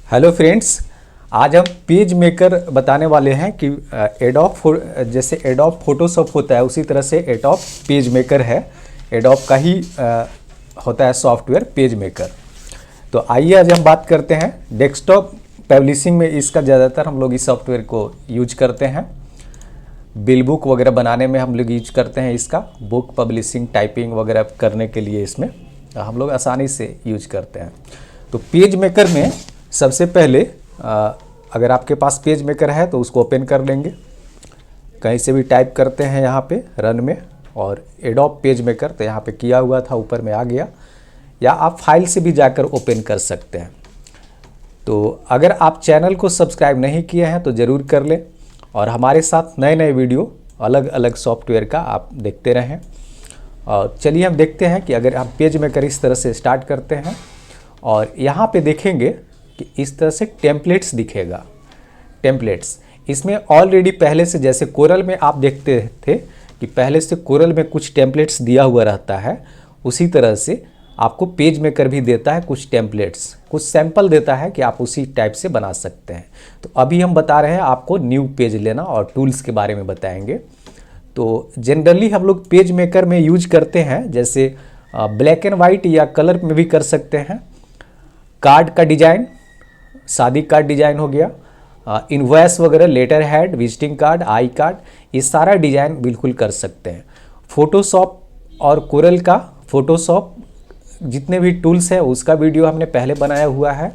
Hello friends, आज हम page maker बताने वाले हैं कि जैसे एडोब फोटोशॉप होता है उसी तरह से एडोब पेज मेकर है। एडोब का ही होता है सॉफ्टवेयर पेज मेकर। तो आइए आज हम बात करते हैं डेस्कटॉप पब्लिशिंग में इसका ज़्यादातर हम लोग इस सॉफ्टवेयर को यूज करते हैं। बिल बुक वगैरह बनाने में हम लोग यूज करते हैं इसका, बुक पब्लिशिंग टाइपिंग वगैरह करने के लिए इसमें हम लोग आसानी से यूज करते हैं। तो पेज मेकर में सबसे पहले अगर आपके पास पेज मेकर है तो उसको ओपन कर लेंगे। कहीं से भी टाइप करते हैं यहाँ पे रन में, और एडोब पेज मेकर तो यहाँ पे किया हुआ था, ऊपर में आ गया, या आप फाइल से भी जाकर ओपन कर सकते हैं। तो अगर आप चैनल को सब्सक्राइब नहीं किए हैं तो ज़रूर कर लें, और हमारे साथ नए नए वीडियो अलग अलग सॉफ्टवेयर का आप देखते रहें। और चलिए हम देखते हैं कि अगर हम पेज मेकर इस तरह से स्टार्ट करते हैं और यहाँ पे देखेंगे कि इस तरह से टेम्पलेट्स दिखेगा। टेम्पलेट्स इसमें ऑलरेडी पहले से, जैसे कोरल में आप देखते थे कि पहले से कोरल में कुछ टेम्पलेट्स दिया हुआ रहता है, उसी तरह से आपको पेज मेकर भी देता है कुछ टेम्पलेट्स, कुछ सैंपल देता है कि आप उसी टाइप से बना सकते हैं। तो अभी हम बता रहे हैं आपको न्यू पेज लेना और टूल्स के बारे में बताएंगे। तो जनरली हम लोग पेज मेकर में यूज करते हैं, जैसे ब्लैक एंड वाइट या कलर में भी कर सकते हैं। कार्ड का डिजाइन, शादी कार्ड डिजाइन हो गया, इनवॉइस वगैरह, letter head, visiting card, I card, ये सारा डिजाइन बिल्कुल कर सकते हैं। फोटोशॉप और कोरल का, फोटोशॉप जितने भी टूल्स है उसका वीडियो हमने पहले बनाया हुआ है,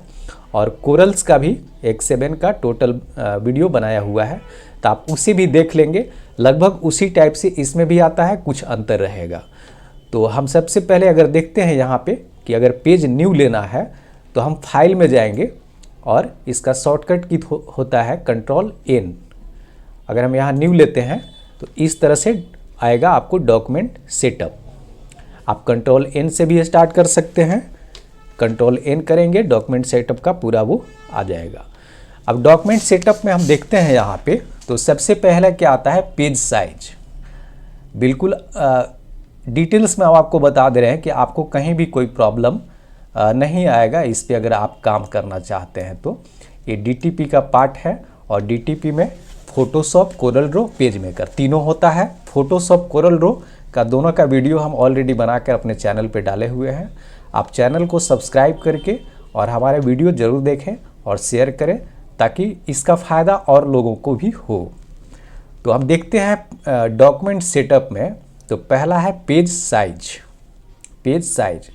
और कोरल्स का भी एक 7 का टोटल वीडियो बनाया हुआ है, तो आप उसे भी देख लेंगे। लगभग उसी टाइप से इसमें भी आता है, कुछ अंतर रहेगा। तो हम सबसे पहले अगर देखते हैं यहाँ पे कि अगर पेज न्यू लेना है तो हम फाइल में जाएंगे, और इसका शॉर्टकट की होता है Ctrl+N। अगर हम यहाँ न्यू लेते हैं तो इस तरह से आएगा आपको डॉक्यूमेंट सेटअप। आप Ctrl+N से भी स्टार्ट कर सकते हैं। Ctrl+N करेंगे, डॉक्यूमेंट सेटअप का पूरा वो आ जाएगा। अब डॉक्यूमेंट सेटअप में हम देखते हैं यहाँ पे, तो सबसे पहले क्या आता है, पेज साइज। बिल्कुल डिटेल्स में हम आपको बता दे रहे हैं कि आपको कहीं भी कोई प्रॉब्लम नहीं आएगा इस पे अगर आप काम करना चाहते हैं तो। ये DTP का पार्ट है, और DTP में Photoshop, Corel Draw, page maker तीनों होता है। फोटोशॉप, कोरल ड्रॉ का दोनों का वीडियो हम ऑलरेडी बनाकर अपने चैनल पे डाले हुए हैं। आप चैनल को सब्सक्राइब करके और हमारे वीडियो ज़रूर देखें और शेयर करें, ताकि इसका फ़ायदा और लोगों को भी हो। तो हम देखते हैं डॉक्यूमेंट सेटअप में, तो पहला है पेज साइज। पेज साइज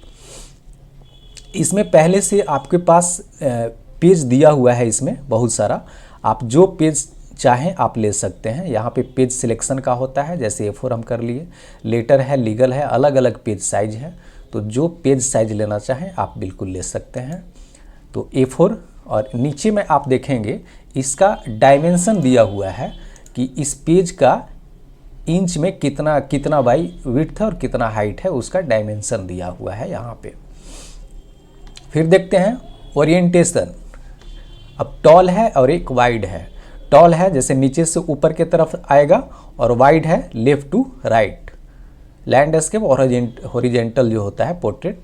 इसमें पहले से आपके पास पेज दिया हुआ है, इसमें बहुत सारा, आप जो पेज चाहें आप ले सकते हैं। यहाँ पे पेज सिलेक्शन का होता है, जैसे A4 हम कर लिए, लेटर है, लीगल है, अलग अलग पेज साइज है। तो जो पेज साइज लेना चाहें आप बिल्कुल ले सकते हैं। तो A4, और नीचे में आप देखेंगे इसका डायमेंशन दिया हुआ है कि इस पेज का इंच में कितना बाई विड्थ है और कितना हाइट है, उसका डायमेंशन दिया हुआ है यहाँ पे। फिर देखते हैं ओरिएंटेशन। अब टॉल है और एक वाइड है। टॉल है जैसे नीचे से ऊपर की तरफ आएगा, और वाइड है लेफ्ट टू राइट। लैंडस्केप और हॉरिजेंटल जो होता है पोर्ट्रेट,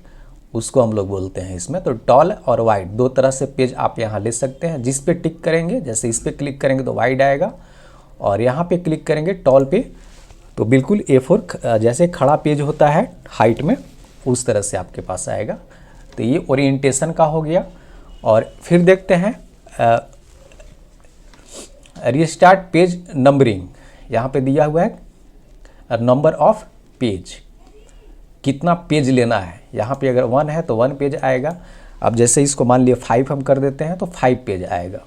उसको हम लोग बोलते हैं इसमें। तो टॉल और वाइड दो तरह से पेज आप यहाँ ले सकते हैं। जिस पे टिक करेंगे, जैसे इस पे क्लिक करेंगे तो वाइड आएगा, और यहाँ पे क्लिक करेंगे टॉल पे तो बिल्कुल A4 जैसे खड़ा पेज होता है हाइट में, उस तरह से आपके पास आएगा। तो ये ओरिएंटेशन का हो गया। और फिर देखते हैं रिस्टार्ट पेज नंबरिंग। यहाँ पे दिया हुआ है नंबर ऑफ पेज, कितना पेज लेना है। यहाँ पे अगर 1 है तो 1 पेज आएगा। अब जैसे इसको मान लिया 5 हम कर देते हैं तो 5 पेज आएगा।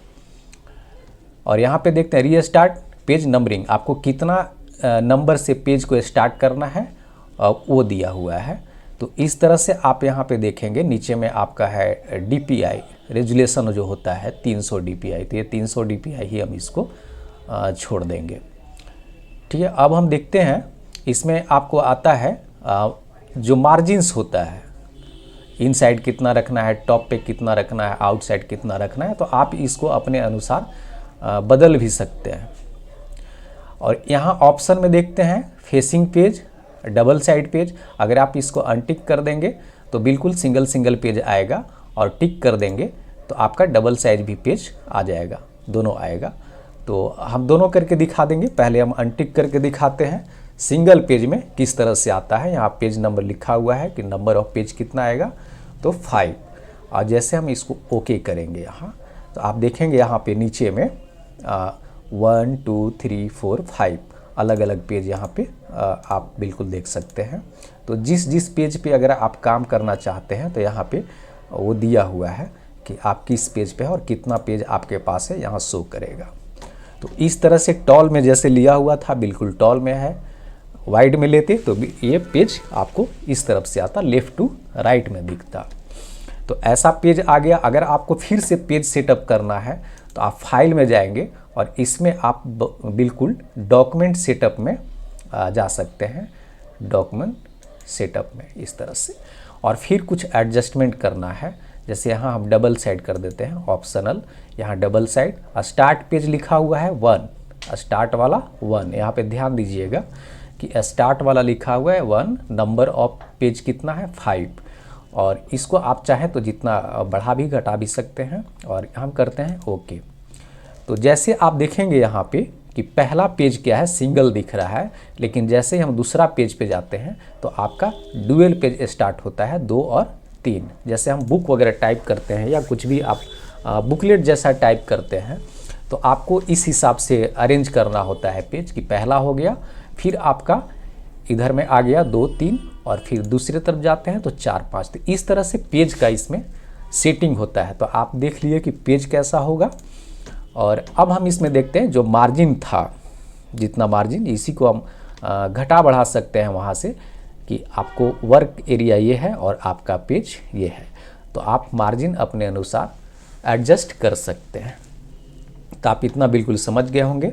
और यहाँ पे देखते हैं रीस्टार्ट पेज नंबरिंग, आपको कितना नंबर से पेज को स्टार्ट करना है वो दिया हुआ है। तो इस तरह से आप यहाँ पे देखेंगे, नीचे में आपका है DPI रेजुलेशन जो होता है 300 DPI, तो ये 300 DPI ही हम इसको छोड़ देंगे। ठीक है, अब हम देखते हैं इसमें आपको आता है जो मार्जिन्स होता है, इनसाइड कितना रखना है, टॉप पे कितना रखना है, आउटसाइड कितना रखना है। तो आप इसको अपने अनुसार बदल भी सकते हैं। और यहाँ ऑप्शन में देखते हैं facing page, double side page. अगर आप इसको अनटिक कर देंगे तो बिल्कुल सिंगल पेज आएगा, और टिक कर देंगे तो आपका डबल साइज भी पेज आ जाएगा, दोनों आएगा। तो हम दोनों करके दिखा देंगे। पहले हम अनटिक करके दिखाते हैं सिंगल पेज में किस तरह से आता है। यहाँ पेज नंबर लिखा हुआ है कि नंबर ऑफ पेज कितना आएगा, तो 5। और जैसे हम इसको ओके करेंगे यहाँ, तो आप देखेंगे यहाँ पे नीचे में 1 2 3 4 5 अलग अलग पेज यहाँ पे आप बिल्कुल देख सकते हैं। तो जिस जिस पेज पे अगर आप काम करना चाहते हैं तो यहाँ पे वो दिया हुआ है कि आप किस पेज पे है और कितना पेज आपके पास है, यहाँ शो करेगा। तो इस तरह से टॉल में जैसे लिया हुआ था बिल्कुल टॉल में है, वाइड में लेते तो ये पेज आपको इस तरफ से आता, लेफ़्ट टू राइट में दिखता। तो ऐसा पेज आ गया। अगर आपको फिर से पेज सेटअप करना है तो आप फाइल में जाएंगे और इसमें आप बिल्कुल डॉक्यूमेंट सेटअप में जा सकते हैं, डॉक्यूमेंट सेटअप में इस तरह से। और फिर कुछ एडजस्टमेंट करना है, जैसे यहाँ हम डबल साइड कर देते हैं, ऑप्शनल, यहाँ डबल साइड। स्टार्ट पेज लिखा हुआ है 1, स्टार्ट वाला 1, यहाँ पे ध्यान दीजिएगा कि स्टार्ट वाला लिखा हुआ है 1, नंबर ऑफ पेज कितना है 5। और इसको आप चाहें तो जितना बढ़ा भी घटा भी सकते हैं। और हम करते हैं ओके। तो जैसे आप देखेंगे यहाँ पे कि पहला पेज क्या है, सिंगल दिख रहा है, लेकिन जैसे ही हम दूसरा पेज पे जाते हैं तो आपका डुअल पेज स्टार्ट होता है 2 और 3। जैसे हम बुक वगैरह टाइप करते हैं या कुछ भी आप बुकलेट जैसा टाइप करते हैं तो आपको इस हिसाब से अरेंज करना होता है पेज कि पहला हो गया, फिर आपका इधर में आ गया 2 3 और फिर दूसरी तरफ जाते हैं तो 4 5। तो इस तरह से पेज का इसमें सेटिंग होता है। तो आप देख लिए कि पेज कैसा होगा। और अब हम इसमें देखते हैं जो मार्जिन था, जितना मार्जिन, इसी को हम घटा बढ़ा सकते हैं वहाँ से कि आपको वर्क एरिया ये है और आपका पेज ये है। तो आप मार्जिन अपने अनुसार एडजस्ट कर सकते हैं। तो आप इतना बिल्कुल समझ गए होंगे।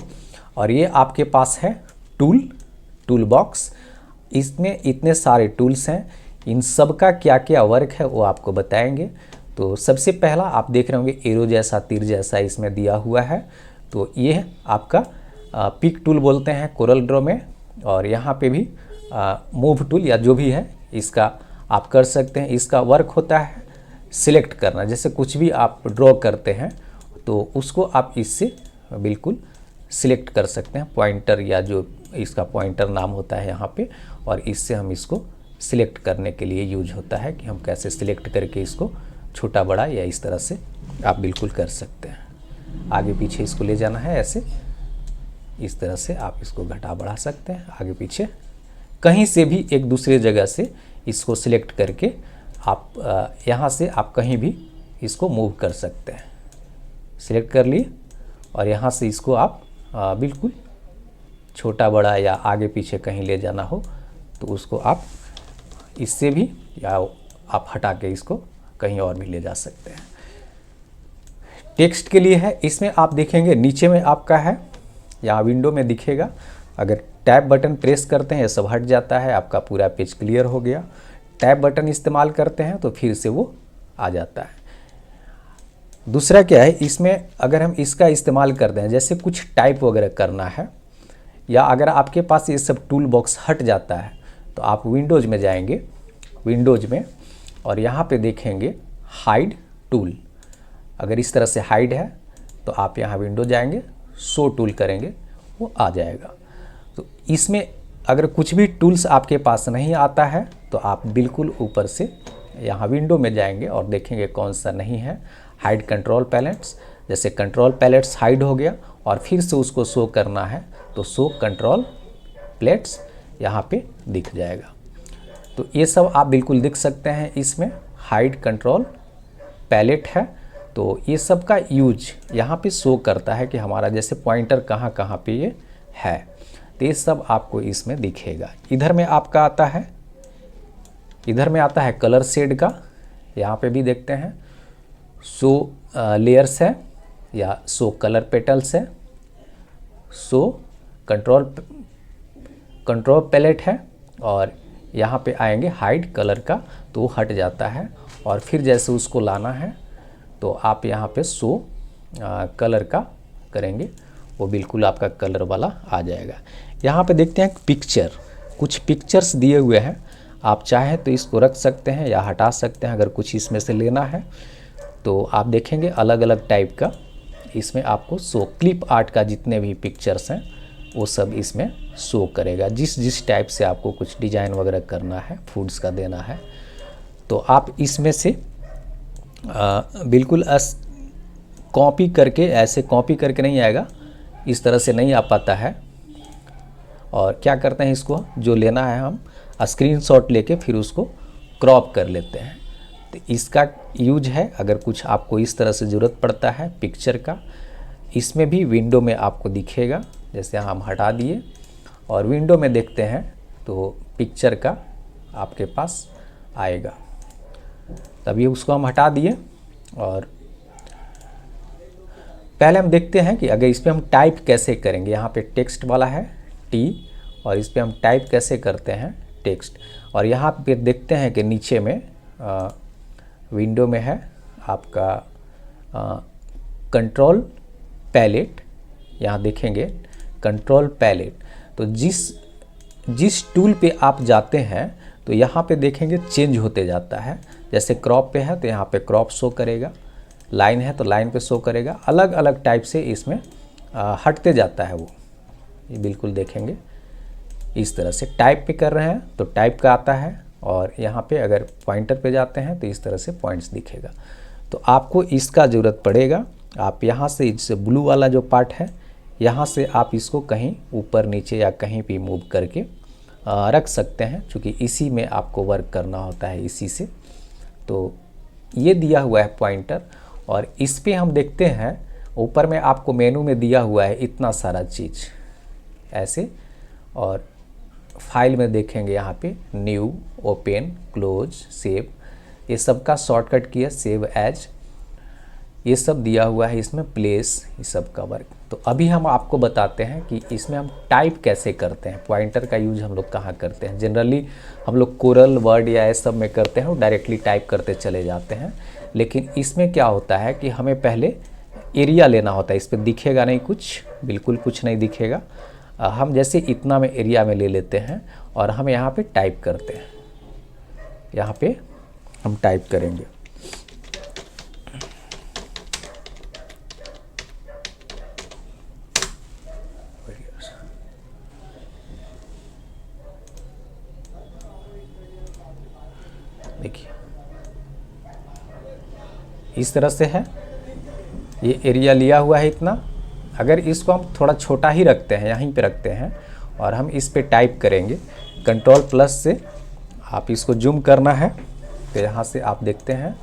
और ये आपके पास है टूल बॉक्स। इसमें इतने सारे टूल्स हैं, इन सब का क्या क्या वर्क है वो आपको बताएंगे। तो सबसे पहला आप देख रहे होंगे एरो जैसा, तीर जैसा इसमें दिया हुआ है। तो ये आपका पिक टूल बोलते हैं कोरल ड्रॉ में। और यहाँ पे भी मूव टूल या जो भी है इसका आप कर सकते हैं। इसका वर्क होता है सिलेक्ट करना, जैसे कुछ भी आप ड्रॉ करते हैं तो उसको आप इससे बिल्कुल सिलेक्ट कर सकते हैं, पॉइंटर या जो इसका पॉइंटर नाम होता है यहाँ पे। और इससे हम इसको सिलेक्ट करने के लिए यूज होता है कि हम कैसे सिलेक्ट करके इसको छोटा बड़ा या इस तरह से आप बिल्कुल कर सकते हैं। आगे पीछे इसको ले जाना है ऐसे, इस तरह से आप इसको घटा बढ़ा सकते हैं आगे पीछे। कहीं से भी एक दूसरे जगह से इसको सिलेक्ट करके आप यहाँ से आप कहीं भी इसको मूव कर सकते हैं। सिलेक्ट कर लिए और यहाँ से इसको आप बिल्कुल छोटा बड़ा या आगे पीछे कहीं ले जाना हो तो उसको आप इससे भी या आप हटा के इसको कहीं और भी ले जा सकते हैं। टेक्स्ट के लिए है, इसमें आप देखेंगे नीचे में आपका है, यहाँ विंडो में दिखेगा। अगर टैब बटन प्रेस करते हैं ये सब हट जाता है, आपका पूरा पेज क्लियर हो गया। टैब बटन इस्तेमाल करते हैं तो फिर से वो आ जाता है। दूसरा क्या है, इसमें अगर हम इसका इस्तेमाल करते हैं, जैसे कुछ टाइप वगैरह करना है या अगर आपके पास ये सब टूल बॉक्स हट जाता है तो आप विंडोज़ में जाएंगे, विंडोज़ में, और यहाँ पे देखेंगे हाइड टूल। अगर इस तरह से हाइड है तो आप यहाँ विंडो जाएंगे, शो टूल करेंगे, वो आ जाएगा। तो इसमें अगर कुछ भी टूल्स आपके पास नहीं आता है तो आप बिल्कुल ऊपर से यहाँ विंडो में जाएंगे और देखेंगे कौन सा नहीं है। हाइड कंट्रोल पैलेट्स, जैसे कंट्रोल पैलेट्स हाइड हो गया और फिर से उसको शो करना है तो शो कंट्रोल प्लेट्स यहाँ पे दिख जाएगा। तो ये सब आप बिल्कुल दिख सकते हैं। इसमें हाइड कंट्रोल पैलेट है तो ये सब का यूज यहाँ पे शो करता है कि हमारा जैसे पॉइंटर कहाँ कहाँ पे ये है, तो ये सब आपको इसमें दिखेगा। इधर में आपका आता है, इधर में आता है कलर शेड का, यहाँ पे भी देखते हैं शो लेयर्स है या शो कलर पेटल्स है, शो कंट्रोल पैलेट है। और यहाँ पे आएंगे हाइड कलर का तो वो हट जाता है और फिर जैसे उसको लाना है तो आप यहाँ पे शो कलर का करेंगे, वो बिल्कुल आपका कलर वाला आ जाएगा। यहाँ पे देखते हैं पिक्चर, कुछ पिक्चर्स दिए हुए हैं, आप चाहें तो इसको रख सकते हैं या हटा सकते हैं अगर कुछ इसमें से लेना है। तो आप देखेंगे अलग अलग टाइप का इसमें आपको शो, क्लिप आर्ट का जितने भी पिक्चर्स हैं वो सब इसमें शो करेगा। जिस जिस टाइप से आपको कुछ डिज़ाइन वगैरह करना है, फूड्स का देना है, तो आप इसमें से बिल्कुल कॉपी करके, ऐसे कॉपी करके नहीं आएगा, इस तरह से नहीं आ पाता है। और क्या करते हैं, इसको जो लेना है हम स्क्रीनशॉट लेके फिर उसको क्रॉप कर लेते हैं। तो इसका यूज है, अगर कुछ आपको इस तरह से ज़रूरत पड़ता है पिक्चर का, इसमें भी विंडो में आपको दिखेगा। जैसे हम हटा दिए और विंडो में देखते हैं तो पिक्चर का आपके पास आएगा। तभी उसको हम हटा दिए और पहले हम देखते हैं कि अगर इस पर हम टाइप कैसे करेंगे। यहाँ पे टेक्स्ट वाला है टी, और इस पर हम टाइप कैसे करते हैं टेक्स्ट। और यहाँ पे देखते हैं कि नीचे में विंडो में है आपका कंट्रोल पैलेट। यहाँ देखेंगे कंट्रोल पैलेट, तो जिस टूल पे आप जाते हैं तो यहाँ पे देखेंगे चेंज होते जाता है। जैसे क्रॉप पे है तो यहाँ पे क्रॉप शो करेगा, लाइन है तो लाइन पे शो करेगा, अलग अलग टाइप से इसमें हटते जाता है वो। ये बिल्कुल देखेंगे इस तरह से टाइप पे कर रहे हैं तो टाइप का आता है, और यहाँ पे अगर पॉइंटर पे जाते हैं तो इस तरह से पॉइंट्स दिखेगा। तो आपको इसका ज़रूरत पड़ेगा। आप यहाँ से इससे ब्लू वाला जो पार्ट है यहाँ से आप इसको कहीं ऊपर नीचे या कहीं भी मूव करके रख सकते हैं, क्योंकि इसी में आपको वर्क करना होता है इसी से। तो ये दिया हुआ है पॉइंटर, और इस पे हम देखते हैं ऊपर में आपको मेनू में दिया हुआ है इतना सारा चीज़ ऐसे। और फाइल में देखेंगे यहाँ पे न्यू, ओपन, क्लोज, सेव, ये सब का शॉर्टकट की है, सेव एज, ये सब दिया हुआ है इसमें, प्लेस, ये सब का वर्क। तो अभी हम आपको बताते हैं कि इसमें हम टाइप कैसे करते हैं। पॉइंटर का यूज हम लोग कहाँ करते हैं, जनरली हम लोग कोरल, वर्ड या ये सब में करते हैं और डायरेक्टली टाइप करते चले जाते हैं। लेकिन इसमें क्या होता है कि हमें पहले एरिया लेना होता है। इस पर दिखेगा नहीं कुछ, बिल्कुल कुछ नहीं दिखेगा। हम जैसे इतना में एरिया में ले लेते हैं और हम यहाँ पे टाइप करते हैं। यहाँ पे हम टाइप करेंगे, देखिए इस तरह से है, ये एरिया लिया हुआ है इतना। अगर इसको हम थोड़ा छोटा ही रखते हैं, यहीं पे रखते हैं, और हम इस पे टाइप करेंगे कंट्रोल प्लस से, आप इसको जूम करना है तो यहाँ से आप देखते हैं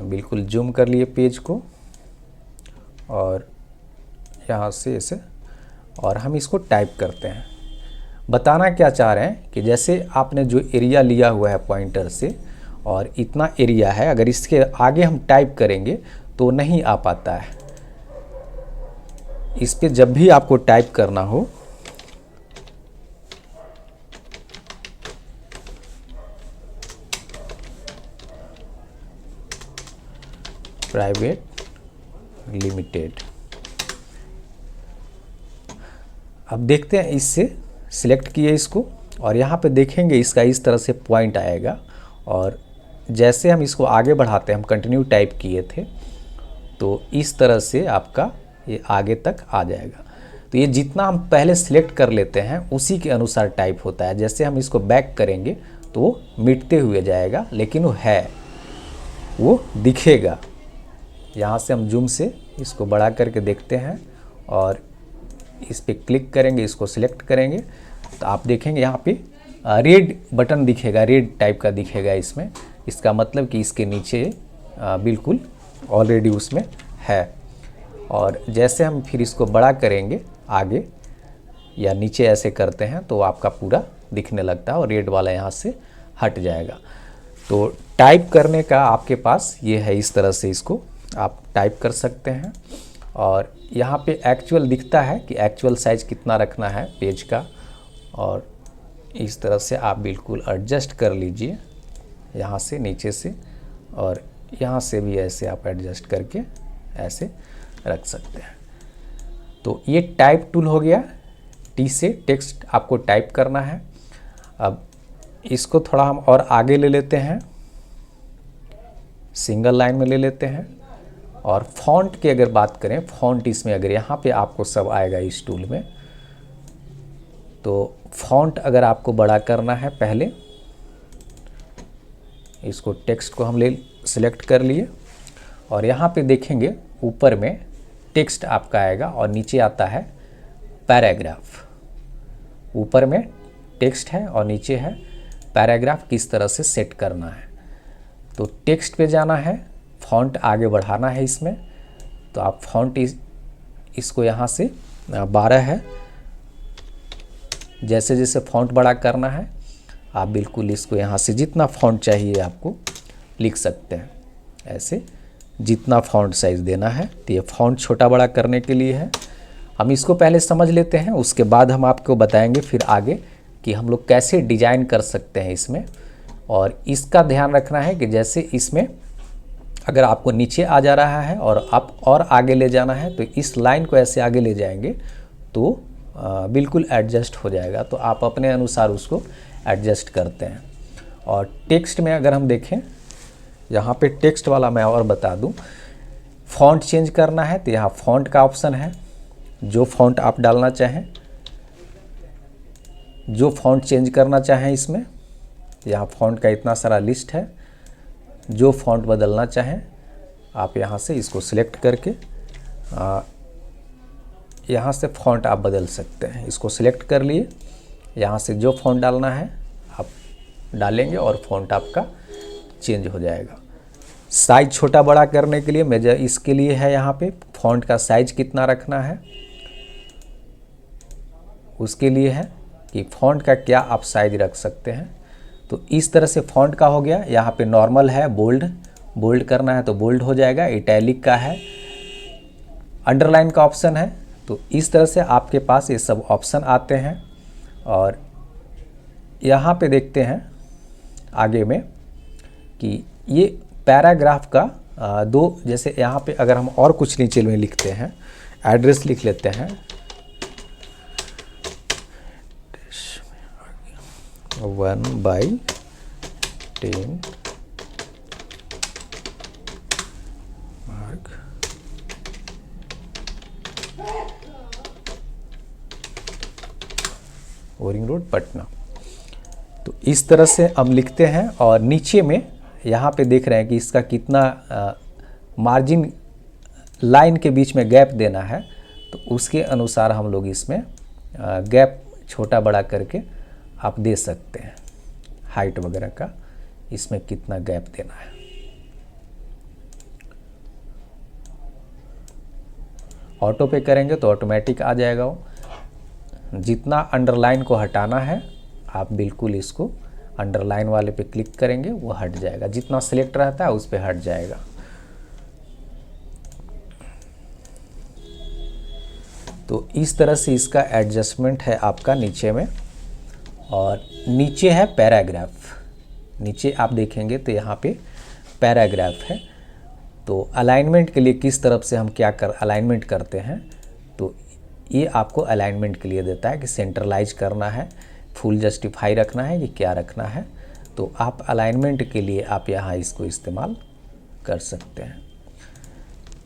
बिल्कुल जूम कर लिए पेज को, और यहाँ से इसे, और हम इसको टाइप करते हैं। बताना क्या चाह रहे हैं कि जैसे आपने जो एरिया लिया हुआ है पॉइंटर से, और इतना एरिया है, अगर इसके आगे हम टाइप करेंगे तो नहीं आ पाता है। इस पे जब भी आपको टाइप करना हो प्राइवेट लिमिटेड, अब देखते हैं, इससे सिलेक्ट किए इसको, और यहाँ पे देखेंगे इसका इस तरह से पॉइंट आएगा। और जैसे हम इसको आगे बढ़ाते हैं, हम कंटिन्यू टाइप किए थे, तो इस तरह से आपका ये आगे तक आ जाएगा। तो ये जितना हम पहले सिलेक्ट कर लेते हैं उसी के अनुसार टाइप होता है। जैसे हम इसको बैक करेंगे तो वो मिटते हुए जाएगा, लेकिन वो है, वो दिखेगा। यहाँ से हम जूम से इसको बढ़ा करके देखते हैं, और इस पे क्लिक करेंगे, इसको सिलेक्ट करेंगे, तो आप देखेंगे यहाँ पे रेड बटन दिखेगा, रेड टाइप का दिखेगा इसमें। इसका मतलब कि इसके नीचे बिल्कुल ऑलरेडी उसमें है। और जैसे हम फिर इसको बड़ा करेंगे आगे या नीचे ऐसे करते हैं तो आपका पूरा दिखने लगता है, और रेड वाला यहाँ से हट जाएगा। तो टाइप करने का आपके पास ये है, इस तरह से इसको आप टाइप कर सकते हैं। और यहाँ पे एक्चुअल दिखता है कि एक्चुअल साइज कितना रखना है पेज का, और इस तरह से आप बिल्कुल एडजस्ट कर लीजिए यहाँ से नीचे से, और यहाँ से भी ऐसे आप एडजस्ट करके ऐसे रख सकते हैं। तो ये टाइप टूल हो गया, टी से टेक्स्ट आपको टाइप करना है। अब इसको थोड़ा हम और आगे ले लेते हैं, सिंगल लाइन में ले लेते हैं। और फॉन्ट की अगर बात करें, फॉन्ट इसमें अगर यहाँ पे आपको सब आएगा इस टूल में, तो फॉन्ट अगर आपको बड़ा करना है, पहले इसको टेक्स्ट को हम ले सिलेक्ट कर लिए और यहाँ पे देखेंगे ऊपर में टेक्स्ट आपका आएगा और नीचे आता है पैराग्राफ। ऊपर में टेक्स्ट है और नीचे है पैराग्राफ, किस तरह से सेट करना है। तो टेक्स्ट पे जाना है, फॉन्ट आगे बढ़ाना है इसमें, तो आप फॉन्ट इसको यहाँ से 12 है, जैसे जैसे फॉन्ट बड़ा करना है आप बिल्कुल इसको यहाँ से जितना फॉन्ट चाहिए आपको लिख सकते हैं। ऐसे जितना फॉन्ट साइज़ देना है, तो ये फॉन्ट छोटा बड़ा करने के लिए है। हम इसको पहले समझ लेते हैं, उसके बाद हम आपको बताएंगे फिर आगे कि हम लोग कैसे डिजाइन कर सकते हैं इसमें। और इसका ध्यान रखना है कि जैसे इसमें अगर आपको नीचे आ जा रहा है और आप और आगे ले जाना है, तो इस लाइन को ऐसे आगे ले जाएंगे तो बिल्कुल एडजस्ट हो जाएगा। तो आप अपने अनुसार उसको एडजस्ट करते हैं। और टेक्स्ट में अगर हम देखें, यहाँ पे टेक्स्ट वाला मैं और बता दूँ, फ़ॉन्ट चेंज करना है तो यहाँ फ़ॉन्ट का ऑप्शन है, जो फ़ॉन्ट आप डालना चाहें, जो फ़ॉन्ट चेंज करना चाहें इसमें, यहाँ फ़ॉन्ट का इतना सारा लिस्ट है। जो फ़ॉन्ट बदलना चाहें आप यहाँ से इसको सिलेक्ट करके यहाँ से फ़ॉन्ट आप बदल सकते हैं। इसको सिलेक्ट कर लिए, यहाँ से जो फ़ॉन्ट डालना है आप डालेंगे और फ़ॉन्ट आपका चेंज हो जाएगा। साइज़ छोटा बड़ा करने के लिए मेजर इसके लिए है, यहाँ पे फ़ॉन्ट का साइज़ कितना रखना है उसके लिए है कि फ़ॉन्ट का क्या आप साइज़ रख सकते हैं। तो इस तरह से फ़ॉन्ट का हो गया। यहाँ पे नॉर्मल है, बोल्ड करना है तो बोल्ड हो जाएगा। इटैलिक का है, अंडरलाइन का ऑप्शन है। तो इस तरह से आपके पास ये सब ऑप्शन आते हैं। और यहाँ पे देखते हैं आगे में कि ये पैराग्राफ का दो, जैसे यहाँ पे अगर हम और कुछ नीचे में लिखते हैं, एड्रेस लिख लेते हैं 1/10 मार्ग बोरिंग रोड पटना। तो इस तरह से हम लिखते हैं। और नीचे में यहाँ पे देख रहे हैं कि इसका कितना मार्जिन लाइन के बीच में गैप देना है, तो उसके अनुसार हम लोग इसमें गैप छोटा बड़ा करके आप दे सकते हैं। हाइट वगैरह का इसमें कितना गैप देना है। ऑटो पे करेंगे तो ऑटोमेटिक आ जाएगा वो। जितना अंडरलाइन को हटाना है आप बिल्कुल इसको अंडरलाइन वाले पे क्लिक करेंगे, वो हट जाएगा। जितना सिलेक्ट रहता है उस पे हट जाएगा। तो इस तरह से इसका एडजस्टमेंट है आपका नीचे में। और नीचे है पैराग्राफ। नीचे आप देखेंगे तो यहाँ पे पैराग्राफ है। तो अलाइनमेंट के लिए किस तरफ से हम क्या अलाइनमेंट करते हैं, तो ये आपको अलाइनमेंट के लिए देता है कि सेंट्रलाइज करना है, फुल जस्टिफाई रखना है कि क्या रखना है। तो आप अलाइनमेंट के लिए आप यहाँ इसको इस्तेमाल कर सकते हैं।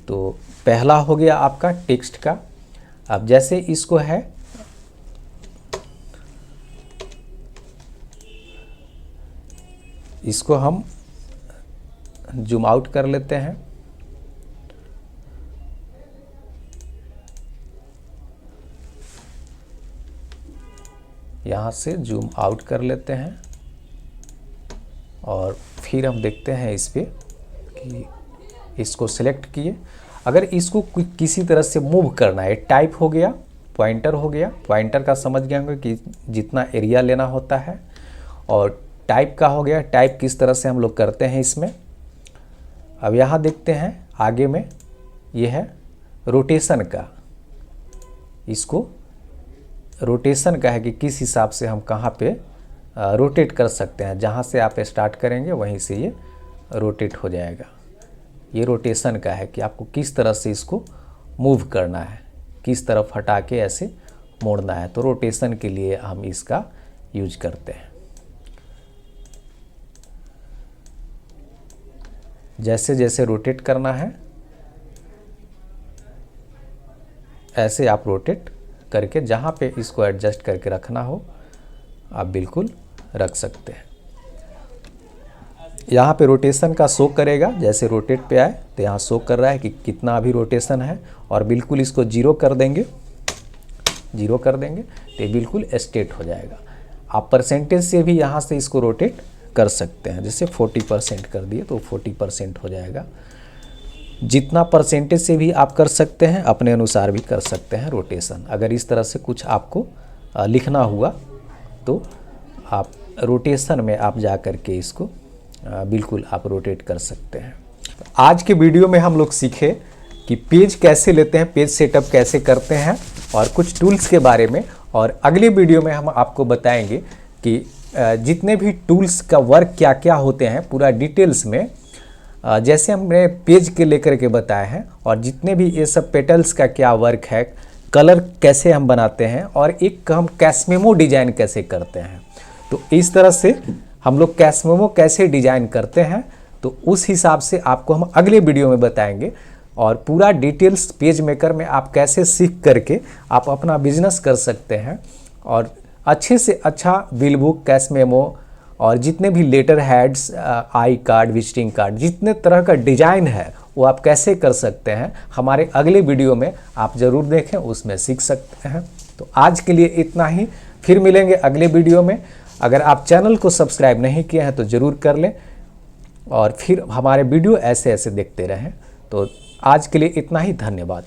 तो पहला हो गया आपका टेक्स्ट का। अब जैसे इसको है इसको हम जूम आउट कर लेते हैं। यहाँ से जूम आउट कर लेते हैं और फिर हम देखते हैं इस पे कि इसको सिलेक्ट किए। अगर इसको किसी तरह से मूव करना है, टाइप हो गया, पॉइंटर हो गया। पॉइंटर का समझ गए होंगे कि जितना एरिया लेना होता है। और टाइप का हो गया, टाइप किस तरह से हम लोग करते हैं इसमें। अब यहाँ देखते हैं आगे में ये है रोटेशन का। इसको रोटेशन का है कि किस हिसाब से हम कहाँ पे रोटेट कर सकते हैं। जहाँ से आप स्टार्ट करेंगे वहीं से ये रोटेट हो जाएगा। ये रोटेशन का है कि आपको किस तरह से इसको मूव करना है, किस तरफ हटा के ऐसे मोड़ना है। तो रोटेशन के लिए हम इसका यूज करते हैं। जैसे जैसे रोटेट करना है ऐसे आप रोटेट करके जहाँ पे इसको एडजस्ट करके रखना हो आप बिल्कुल रख सकते हैं। यहाँ पे रोटेशन का शो करेगा, जैसे रोटेट पे आए तो यहाँ शो कर रहा है कि कितना अभी रोटेशन है, और बिल्कुल इसको जीरो कर देंगे तो ये बिल्कुल स्ट्रेट हो जाएगा। आप परसेंटेज से भी यहाँ से इसको रोटेट कर सकते हैं, जैसे 40% कर दिए तो 40% हो जाएगा। जितना परसेंटेज से भी आप कर सकते हैं, अपने अनुसार भी कर सकते हैं रोटेशन। अगर इस तरह से कुछ आपको लिखना हुआ तो आप रोटेशन में आप जा कर के इसको बिल्कुल आप रोटेट कर सकते हैं। आज के वीडियो में हम लोग सीखे कि पेज कैसे लेते हैं, पेज सेटअप कैसे करते हैं और कुछ टूल्स के बारे में। और अगले वीडियो में हम आपको बताएंगे कि जितने भी टूल्स का वर्क क्या क्या होते हैं पूरा डिटेल्स में, जैसे हमने पेज के लेकर के बताए हैं, और जितने भी ये सब पेटल्स का क्या वर्क है, कलर कैसे हम बनाते हैं, और एक हम कैश मेमो डिजाइन कैसे करते हैं। तो इस तरह से हम लोग कैश मेमो कैसे डिजाइन करते हैं, तो उस हिसाब से आपको हम अगले वीडियो में बताएंगे। और पूरा डिटेल्स पेज मेकर में आप कैसे सीख करके आप अपना बिजनेस कर सकते हैं, और अच्छे से अच्छा बिल बुक, कैश मेमो और जितने भी letter heads, I card, visiting card, जितने तरह का डिजाइन है वो आप कैसे कर सकते हैं, हमारे अगले वीडियो में आप ज़रूर देखें, उसमें सीख सकते हैं। तो आज के लिए इतना ही, फिर मिलेंगे अगले वीडियो में। अगर आप चैनल को सब्सक्राइब नहीं किए हैं तो ज़रूर कर लें, और फिर हमारे वीडियो ऐसे ऐसे देखते रहें। तो आज के लिए इतना ही, धन्यवाद।